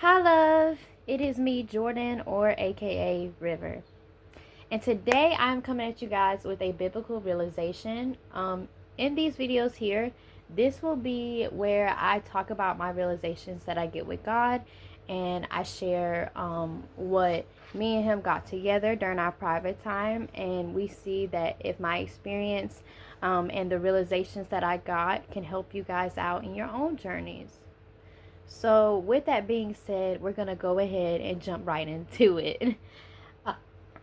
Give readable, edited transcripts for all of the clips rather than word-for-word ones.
Hi, love. It is me, Jordan, or AKA River. And today I'm coming at you guys with a biblical realization. In these videos here, this will be where I talk about my realizations that I get with God, and I share what me and Him got together during our private time. And we see that if my experience and the realizations that I got can help you guys out in your own journeys. So, with that being said, we're gonna go ahead and jump right into it.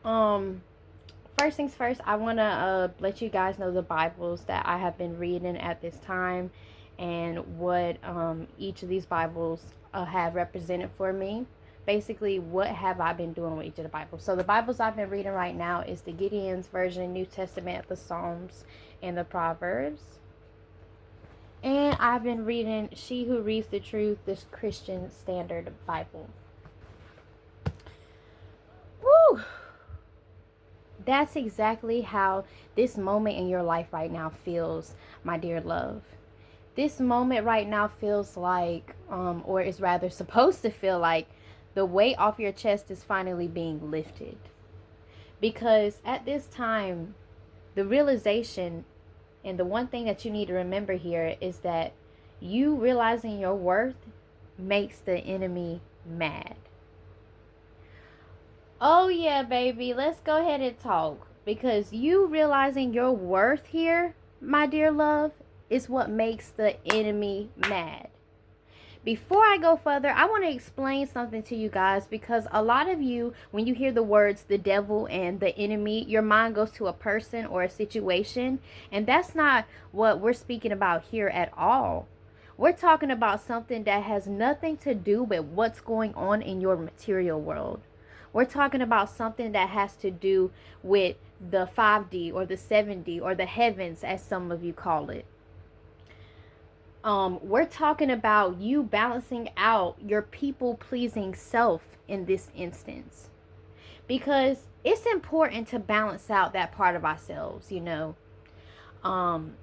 um, First things first, I wanna let you guys know the Bibles that I have been reading at this time, and what each of these Bibles have represented for me. Basically, what have I been doing with each of the Bibles? So, the Bibles I've been reading right now is the Gideon's Version, New Testament, the Psalms, and the Proverbs. And I've been reading She Who Reads the Truth, this Christian Standard Bible. Woo! That's exactly how this moment in your life right now feels, my dear love. This moment right now feels like, or is rather supposed to feel like, the weight off your chest is finally being lifted. Because at this time, the realization and the one thing that you need to remember here is that you realizing your worth makes the enemy mad. Oh, yeah, baby. Let's go ahead and talk. Because you realizing your worth here, my dear love, is what makes the enemy mad. Before I go further, I want to explain something to you guys, because a lot of you, when you hear the words the devil and the enemy, your mind goes to a person or a situation, and that's not what we're speaking about here at all. We're talking about something that has nothing to do with what's going on in your material world. We're talking about something that has to do with the 5D or the 7D or the heavens, as some of you call it. We're talking about you balancing out your people-pleasing self in this instance. Because it's important to balance out that part of ourselves, you know.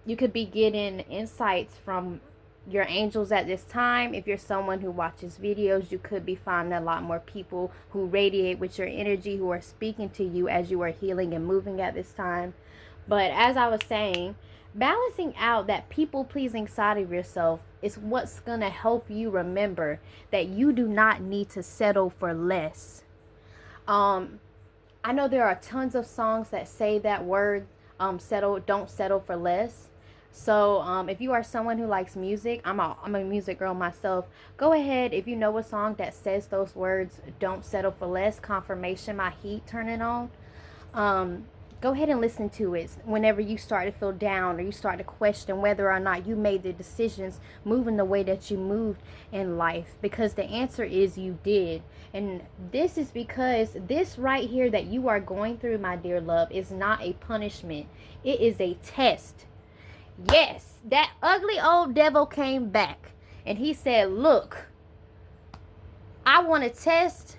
You could be getting insights from your angels at this time. If you're someone who watches videos, you could be finding a lot more people who radiate with your energy, who are speaking to you as you are healing and moving at this time. But as I was saying, balancing out that people-pleasing side of yourself is what's going to help you remember that you do not need to settle for less. I know there are tons of songs that say that word, don't settle for less. So if you are someone who likes music, I'm a music girl myself. Go ahead, if you know a song that says those words, don't settle for less, Confirmation, My Heat, turn it on. Go ahead and listen to it whenever you start to feel down, or you start to question whether or not you made the decisions moving the way that you moved in life, because the answer is you did. And this is because this right here that you are going through, my dear love, is not a punishment. It is a test. Yes, that ugly old devil came back and he said, look, I want to test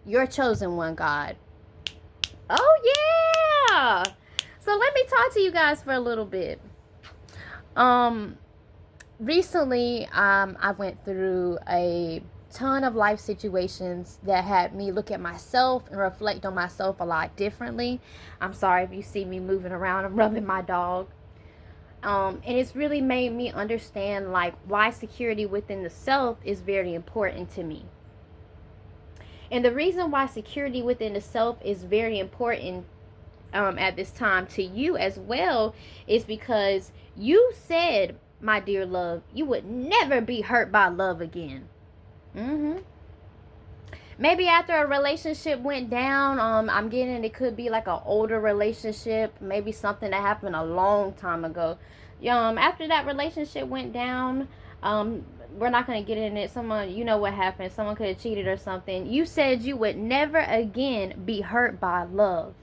your chosen one, God. Oh, yeah. So let me talk to you guys for a little bit. Recently, I went through a ton of life situations that had me look at myself and reflect on myself a lot differently. I'm sorry if you see me moving around. I'm rubbing my dog. And it's really made me understand like why security within the self is very important to me. And the reason why security within the self is very important at this time to you as well is because you said, my dear love, you would never be hurt by love again. Maybe after a relationship went down, I'm getting it could be like an older relationship, maybe something that happened a long time ago. After that relationship went down, we're not gonna get in it. Someone, you know what happened? Someone could have cheated or something. You said you would never again be hurt by love,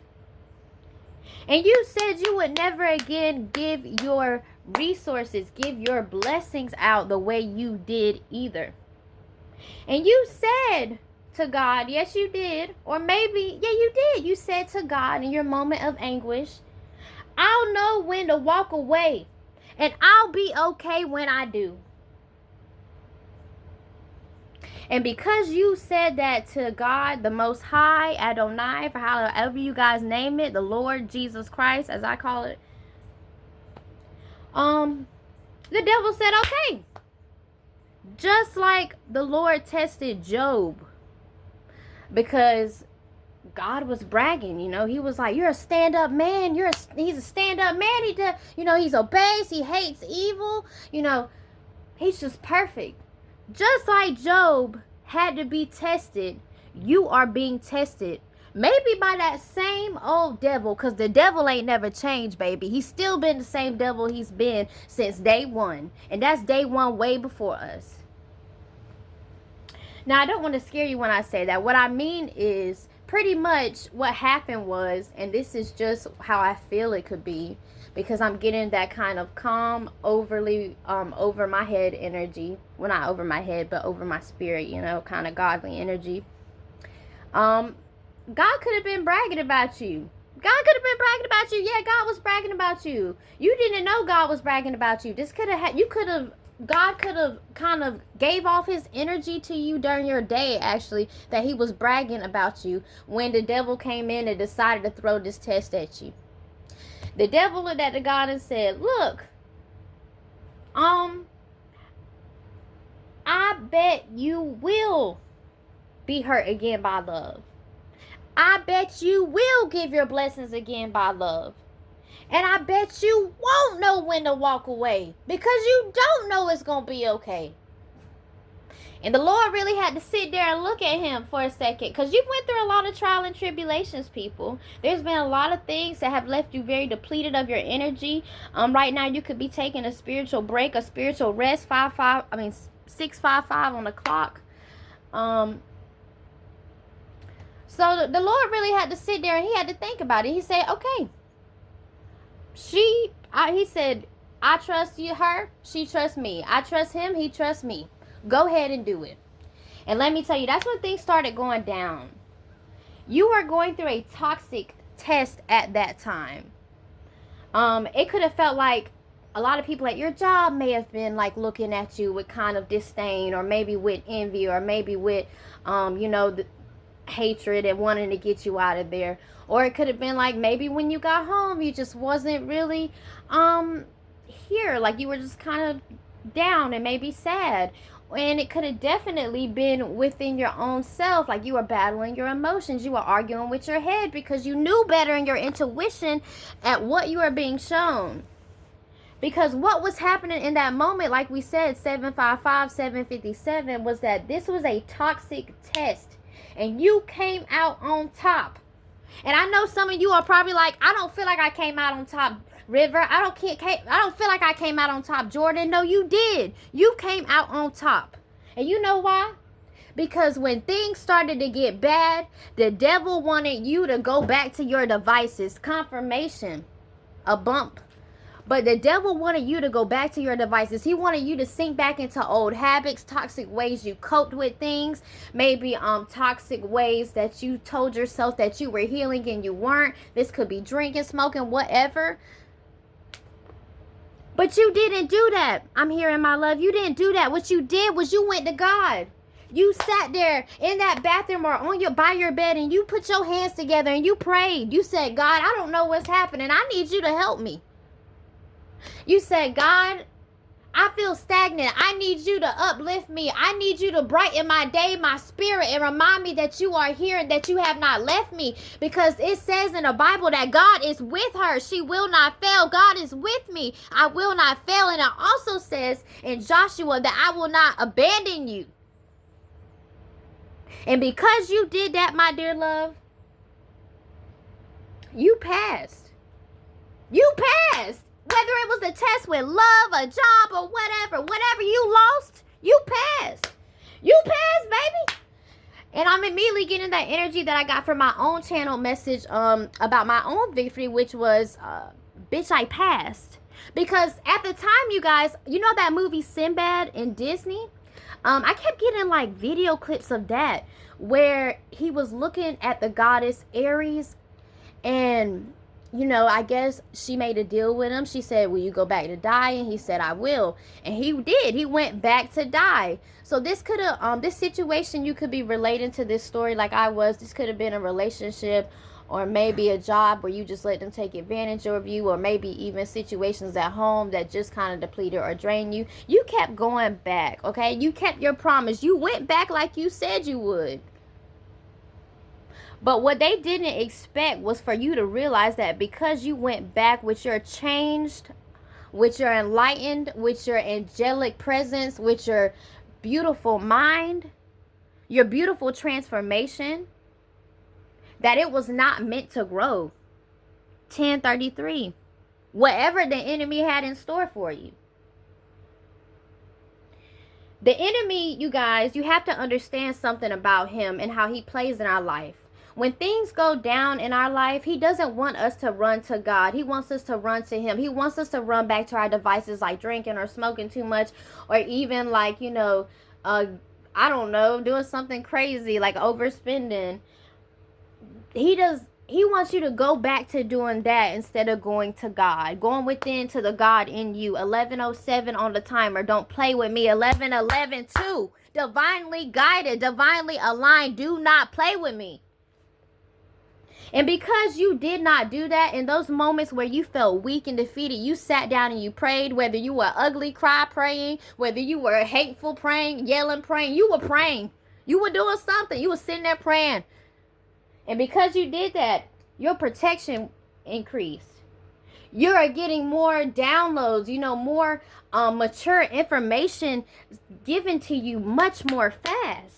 and you said you would never again give your resources, give your blessings out the way you did either. And you said to God, yes, you did, or maybe, yeah, you did. You said to God in your moment of anguish, I'll know when to walk away, and I'll be okay when I do. And because you said that to God, the Most High, Adonai, for however you guys name it, the Lord Jesus Christ, as I call it, the devil said, okay. Just like the Lord tested Job, because God was bragging, he was like, you're a stand-up man. He's a stand-up man. He's obeys. He hates evil. He's just perfect. Just like Job had to be tested, you are being tested. Maybe by that same old devil, because the devil ain't never changed, baby. He's still been the same devil he's been since day one. And that's day one way before us. Now, I don't want to scare you when I say that. What I mean is pretty much what happened was, and this is just how I feel it could be, because I'm getting that kind of calm, overly, over my head energy. Well, not over my head, but over my spirit, kind of godly energy. God could have been bragging about you. God could have been bragging about you. Yeah, God was bragging about you. You didn't know God was bragging about you. God could have kind of gave off his energy to you during your day, actually, that he was bragging about you when the devil came in and decided to throw this test at you. The devil looked at the God and said, look, I bet you will be hurt again by love. I bet you will give your blessings again by love. And I bet you won't know when to walk away, because you don't know it's going to be okay. And the Lord really had to sit there and look at him for a second, because you went through a lot of trial and tribulations, people. There's been a lot of things that have left you very depleted of your energy. Right now, you could be taking a spiritual break, a spiritual rest, 6:55 on the clock. So the Lord really had to sit there and he had to think about it. He said, okay, he said, I trust her, she trusts me. I trust him, he trusts me. Go ahead and do it. And let me tell you, that's when things started going down. You were going through a toxic test at that time. It could have felt like a lot of people at your job may have been like looking at you with kind of disdain, or maybe with envy, or maybe with, the hatred and wanting to get you out of there. Or it could have been like maybe when you got home, you just wasn't really here, like you were just kind of down and maybe sad. And it could have definitely been within your own self, like you were battling your emotions, you were arguing with your head because you knew better in your intuition at what you were being shown. Because what was happening in that moment, like we said, 755, 757, was that this was a toxic test. And you came out on top. And I know some of you are probably like, I don't feel like I came out on top, River. I don't feel like I came out on top, Jordan. No, you did. You came out on top. And you know why? Because when things started to get bad, the devil wanted you to go back to your devices. Confirmation. A bump. But the devil wanted you to go back to your devices. He wanted you to sink back into old habits, toxic ways you coped with things, maybe toxic ways that you told yourself that you were healing and you weren't. This could be drinking, smoking, whatever. But you didn't do that. I'm hearing my love. You didn't do that. What you did was you went to God. You sat there in that bathroom or by your bed and you put your hands together and you prayed. You said, God, I don't know what's happening. I need you to help me. You said, God, I feel stagnant. I need you to uplift me. I need you to brighten my day, my spirit, and remind me that you are here and that you have not left me. Because it says in the Bible that God is with her. She will not fail. God is with me. I will not fail. And it also says in Joshua that I will not abandon you. And because you did that, my dear love, you passed. You passed. Whether it was a test with love, a job, or whatever you lost, you passed. You passed, baby. And I'm immediately getting that energy that I got from my own channel message about my own victory, which was, bitch, I passed. Because at the time, you guys, you know that movie Sinbad in Disney? I kept getting like video clips of that where he was looking at the goddess Ares, and you know, I guess she made a deal with him. She said, will you go back to die? And he said, I will. And he did. He went back to die. So this could have, this situation, you could be relating to this story like I was. This could have been a relationship, or maybe a job where you just let them take advantage of you, or maybe even situations at home that just kind of depleted or drained you. You kept going back, okay? You kept your promise. You went back like you said you would. But what they didn't expect was for you to realize that because you went back with your changed, with your enlightened, with your angelic presence, with your beautiful mind, your beautiful transformation, that it was not meant to grow. 1033. Whatever the enemy had in store for you. The enemy, you guys, you have to understand something about him and how he plays in our life. When things go down in our life, he doesn't want us to run to God. He wants us to run to him. He wants us to run back to our devices like drinking or smoking too much, or even like, you know, I don't know, doing something crazy like overspending. He wants you to go back to doing that instead of going to God. Going within to the God in you. 11:07 on the timer. Don't play with me. 11:11:2. Divinely guided, divinely aligned. Do not play with me. And because you did not do that, in those moments where you felt weak and defeated, you sat down and you prayed. Whether you were ugly cry praying, whether you were hateful praying, yelling praying, you were praying. You were doing something. You were sitting there praying. And because you did that, your protection increased. You're getting more downloads, you know, more mature information given to you much more fast.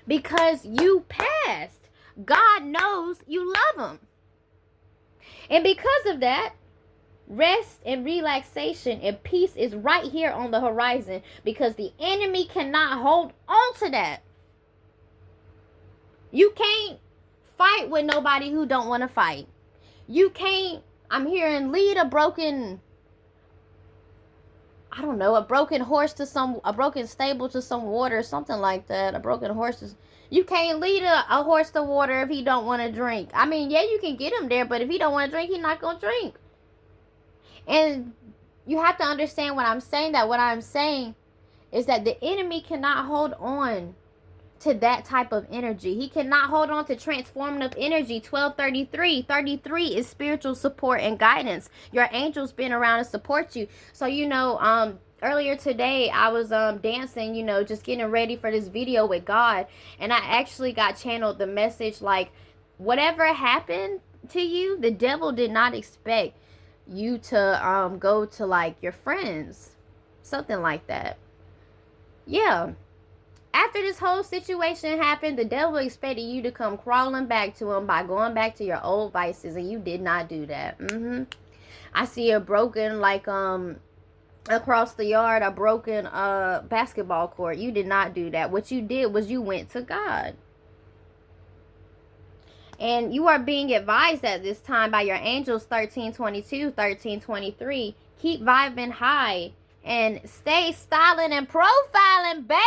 Because you passed. God knows you love him. And because of that, rest and relaxation and peace is right here on the horizon, because the enemy cannot hold on to that. You can't fight with nobody who don't want to fight. You can't, I'm hearing, lead a broken, I don't know, a broken horse to a broken stable to some water, something like that. A broken horse is, you can't lead a horse to water if he don't want to drink. I mean, yeah, you can get him there, but if he don't want to drink, he's not going to drink. And you have to understand what I'm saying, that what I'm saying is that the enemy cannot hold on to that type of energy. He cannot hold on to transformative energy. 12:33. 33 is spiritual support and guidance. Your angels been around to support you. So, you know, earlier today I was dancing, you know, just getting ready for this video with God, and I actually got channeled the message like, whatever happened to you, the devil did not expect you to go to like your friends, something like that. Yeah. After this whole situation happened, the devil expected you to come crawling back to him by going back to your old vices, and you did not do that. I see a broken, like, across the yard, a broken basketball court. You did not do that. What you did was you went to God. And you are being advised at this time by your angels, 1322, 1323. Keep vibing high and stay styling and profiling, baby.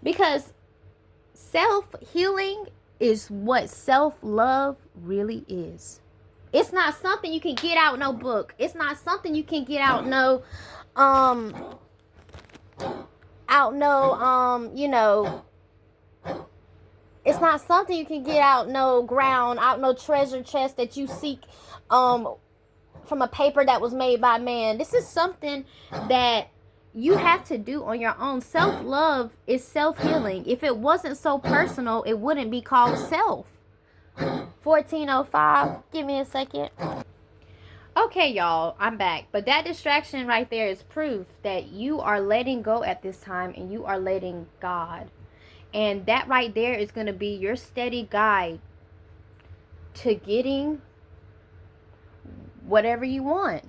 Because self-healing is what self-love really is. It's not something you can get out no book. It's not something you can get out no you know, it's not something you can get out no ground, out no treasure chest that you seek from a paper that was made by man. This is something that you have to do on your own. Self-love is self-healing. If it wasn't so personal, it wouldn't be called self. 14:05. Give me a second. Okay, y'all, I'm back. But that distraction right there is proof that you are letting go at this time, and you are letting God. And that right there is going to be your steady guide to getting whatever you want.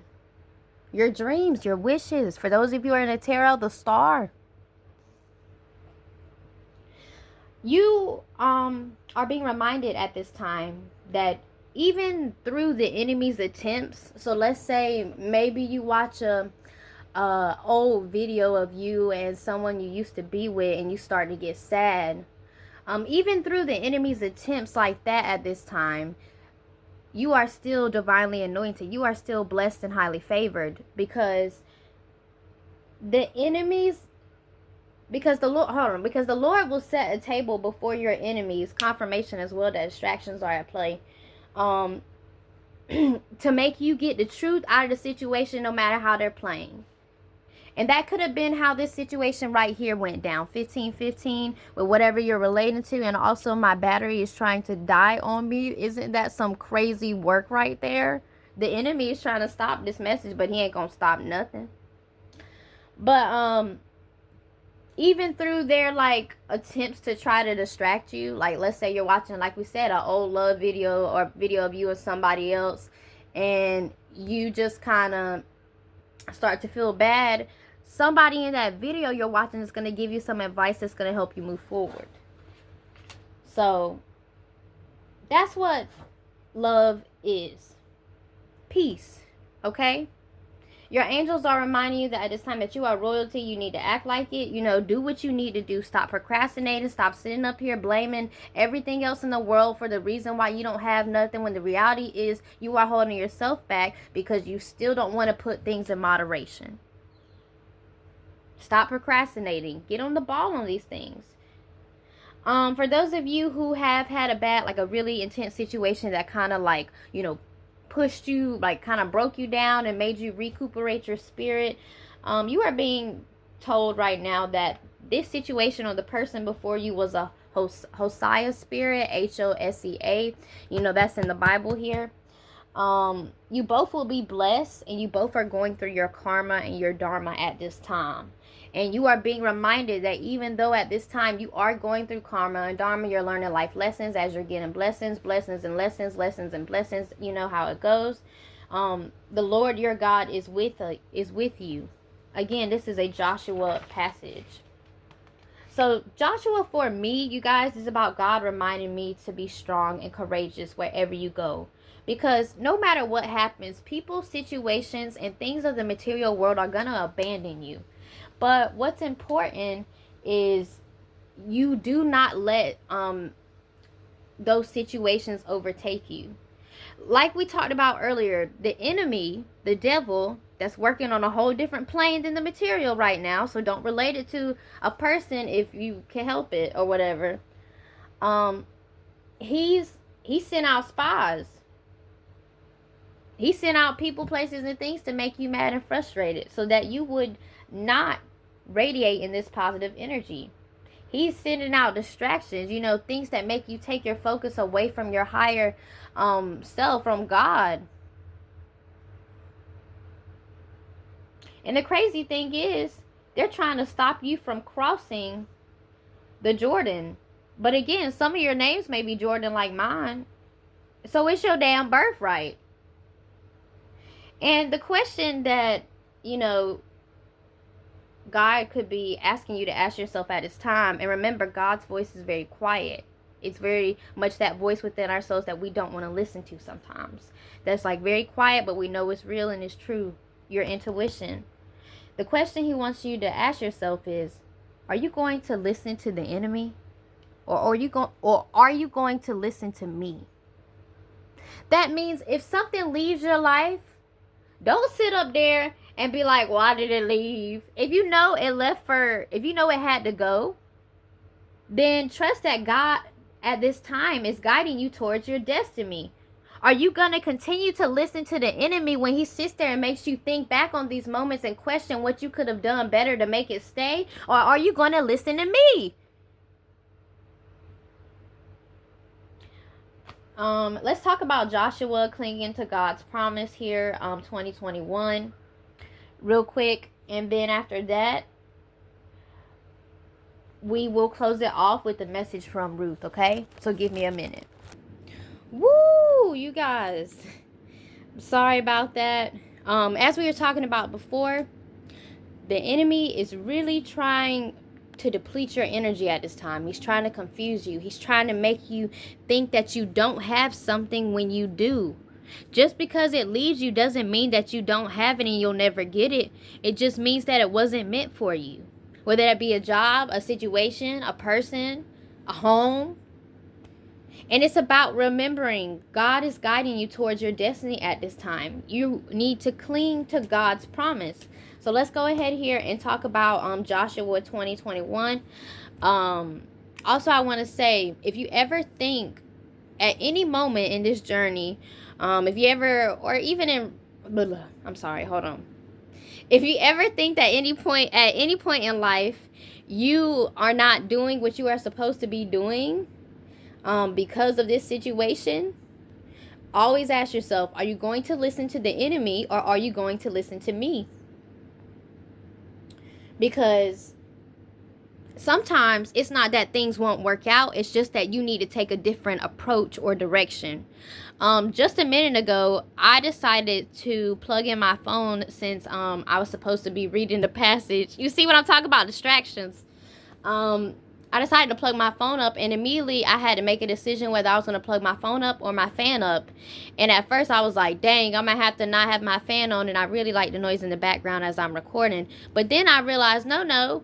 Your dreams, your wishes. For those of you who are in the tarot, the star. You are being reminded at this time that even through the enemy's attempts, so let's say maybe you watch a old video of you and someone you used to be with, and you start to get sad. Even through the enemy's attempts like that at this time, you are still divinely anointed. You are still blessed and highly favored, because the enemies, because the Lord, hold on, because the Lord will set a table before your enemies, confirmation as well that distractions are at play, um, to make you get the truth out of the situation no matter how they're playing. And that could have been how this situation right here went down. 1515 with whatever you're relating to. And also my battery is trying to die on me. Isn't that some crazy work right there? The enemy is trying to stop this message, but he ain't gonna stop nothing. But even through their like attempts to try to distract you, like let's say you're watching, like we said, an old love video or video of you or somebody else, and you just kind of start to feel bad, somebody in that video you're watching is going to give you some advice that's going to help you move forward. So that's what love is. Peace. Okay? Your angels are reminding you that at this time that you are royalty. You need to act like it. You know, do what you need to do. Stop procrastinating. Stop sitting up here blaming everything else in the world for the reason why you don't have nothing, when the reality is you are holding yourself back because you still don't want to put things in moderation. Stop procrastinating. Get on the ball on these things. For those of you who have had a bad, like a really intense situation that kind of like, you know, pushed you, like kind of broke you down and made you recuperate your spirit, you are being told right now that this situation or the person before you was a Hosea spirit, Hosea. You know, that's in the Bible here. You both will be blessed, and you both are going through your karma and your dharma at this time. And you are being reminded that even though at this time you are going through karma and dharma, you're learning life lessons as you're getting blessings and lessons and blessings. You know how it goes. The Lord your God is with you. Again, this is a Joshua passage. So Joshua for me, you guys, is about God reminding me to be strong and courageous wherever you go. Because no matter what happens, people, situations, and things of the material world are going to abandon you. But what's important is you do not let those situations overtake you. Like we talked about earlier, the enemy, the devil, that's working on a whole different plane than the material right now. So don't relate it to a person if you can help it or whatever. He sent out spies. He sent out people, places, and things to make you mad and frustrated so that you would not radiate in this positive energy. He's sending out distractions, you know, things that make you take your focus away from your higher self, from God. And the crazy thing is, they're trying to stop you from crossing the Jordan. But again, some of your names may be Jordan like mine. So it's your damn birthright. And the question that, you know, God could be asking you to ask yourself at this time, and remember, God's voice is very quiet. It's very much that voice within our souls that we don't want to listen to sometimes. That's like very quiet, but we know it's real and it's true. Your intuition. The question he wants you to ask yourself is, are you going to listen to the enemy? Or are you going to listen to me? That means if something leaves your life, don't sit up there and be like, why did it leave? If you know it had to go, then trust that God at this time is guiding you towards your destiny. Are you going to continue to listen to the enemy when he sits there and makes you think back on these moments and question what you could have done better to make it stay? Or are you going to listen to me? Let's talk about Joshua clinging to God's promise here, 2021, real quick. And then after that, we will close it off with the message from Ruth, okay? So give me a minute. Woo, you guys. Sorry about that. As we were talking about before, the enemy is really trying to deplete your energy at this time. He's trying to confuse you. He's trying to make you think that you don't have something when you do. Just because it leaves you doesn't mean that you don't have it and you'll never get it. It just means that it wasn't meant for you. Whether that be a job, a situation, a person, a home. And it's about remembering God is guiding you towards your destiny at this time. You need to cling to God's promise. So let's go ahead here and talk about Joshua 2021. Also, I want to say, if you ever think at any moment in this journey, if you ever, or even in, I'm sorry, hold on. If you ever think that at any point in life, you are not doing what you are supposed to be doing, because of this situation, always ask yourself, are you going to listen to the enemy or are you going to listen to me? Because sometimes it's not that things won't work out, it's just that you need to take a different approach or direction. Just a minute ago, I decided to plug in my phone since I was supposed to be reading the passage. You see what I'm talking about? Distractions. I decided to plug my phone up, and immediately I had to make a decision whether I was going to plug my phone up or my fan up. And at first I was like, dang, I'm going to have to not have my fan on, and I really like the noise in the background as I'm recording. But then I realized, no,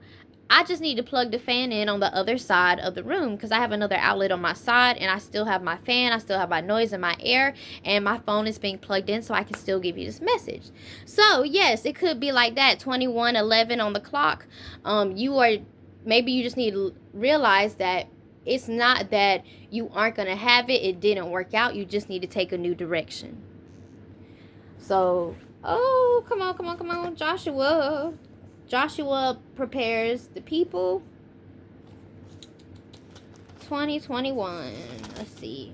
I just need to plug the fan in on the other side of the room because I have another outlet on my side, and I still have my fan, I still have my noise and my air, and my phone is being plugged in so I can still give you this message. So yes, it could be like that, 21:11 on the clock. Maybe you just need to realize that it's not that you aren't going to have it. It didn't work out. You just need to take a new direction. So, oh, come on. Joshua prepares the people. 2021. Let's see.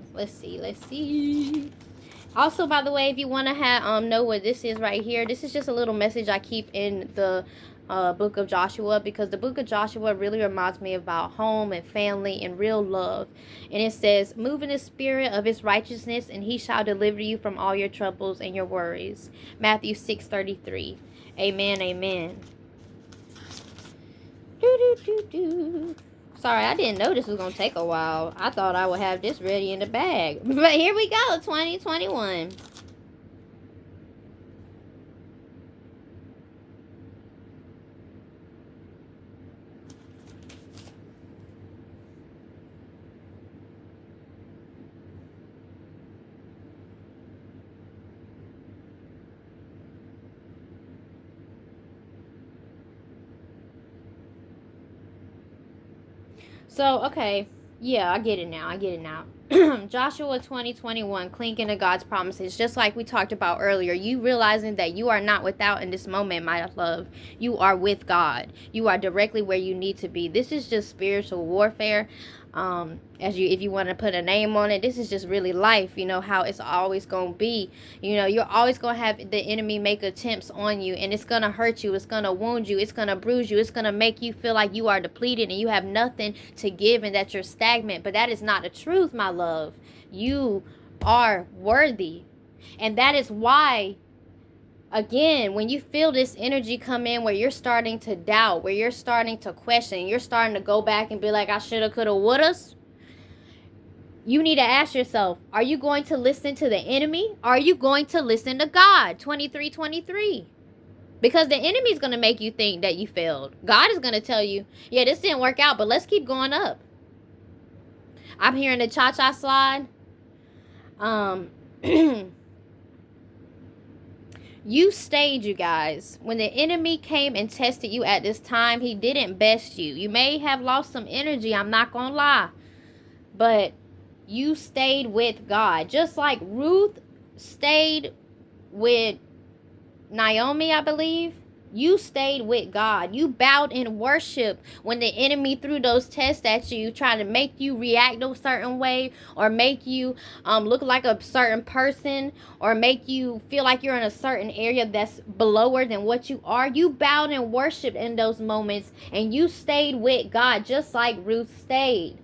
Also, by the way, if you want to know what this is right here, this is just a little message I keep in the book of Joshua, because the book of Joshua really reminds me about home and family and real love. And it says, move in the spirit of his righteousness, and he shall deliver you from all your troubles and your worries. Matthew 6:33. Amen. Sorry, I didn't know this was going to take a while. I thought I would have this ready in the bag. But here we go, 2021. So, okay. Yeah, I get it now. Joshua 2021, clinging to God's promises. Just like we talked about earlier, you realizing that you are not without in this moment, my love. You are with God. You are directly where you need to be. This is just spiritual warfare. If you want to put a name on it, this is just really life. You know how it's always going to be. You know, you're always going to have the enemy make attempts on you, and it's going to hurt you. It's going to wound you. It's going to bruise you. It's going to make you feel like you are depleted and you have nothing to give and that you're stagnant. But that is not the truth, my love. You are worthy. And that is why, again, when you feel this energy come in where you're starting to doubt, where you're starting to question, you're starting to go back and be like, I shoulda, coulda, woulda, you need to ask yourself, are you going to listen to the enemy? Are you going to listen to God? 23:23. Because the enemy is going to make you think that you failed. God is going to tell you, yeah, this didn't work out, but let's keep going up. I'm hearing the cha-cha slide. You stayed, you guys. When the enemy came and tested you at this time, he didn't best you. You may have lost some energy, I'm not going to lie. But you stayed with God. Just like Ruth stayed with Naomi, I believe. You stayed with God. You bowed in worship when the enemy threw those tests at you, trying to make you react a certain way, or make you look like a certain person, or make you feel like you're in a certain area that's belower than what you are. You bowed in worship in those moments, and you stayed with God, just like Ruth stayed.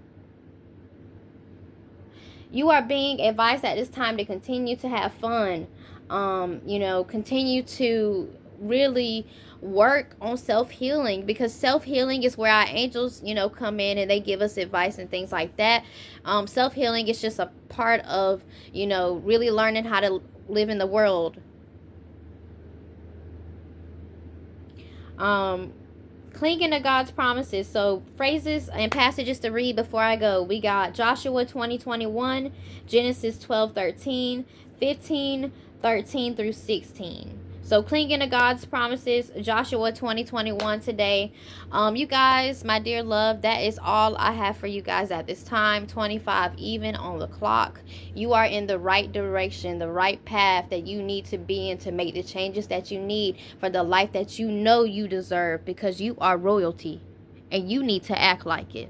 You are being advised at this time to continue to have fun. Continue to really work on self-healing, because self-healing is where our angels, come in and they give us advice and things like that. Self-healing is just a part of, really learning how to live in the world. Clinging to God's promises. So phrases and passages to read before I go. We got Joshua 20:21, Genesis 12:13, 15:13 through 16. So clinging to God's promises, Joshua 20:21 today. You guys, my dear love, that is all I have for you guys at this time. 25 even on the clock. You are in the right direction, the right path that you need to be in to make the changes that you need for the life that you know you deserve, because you are royalty and you need to act like it.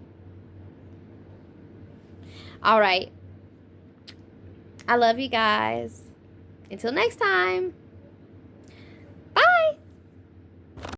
All right. I love you guys. Until next time.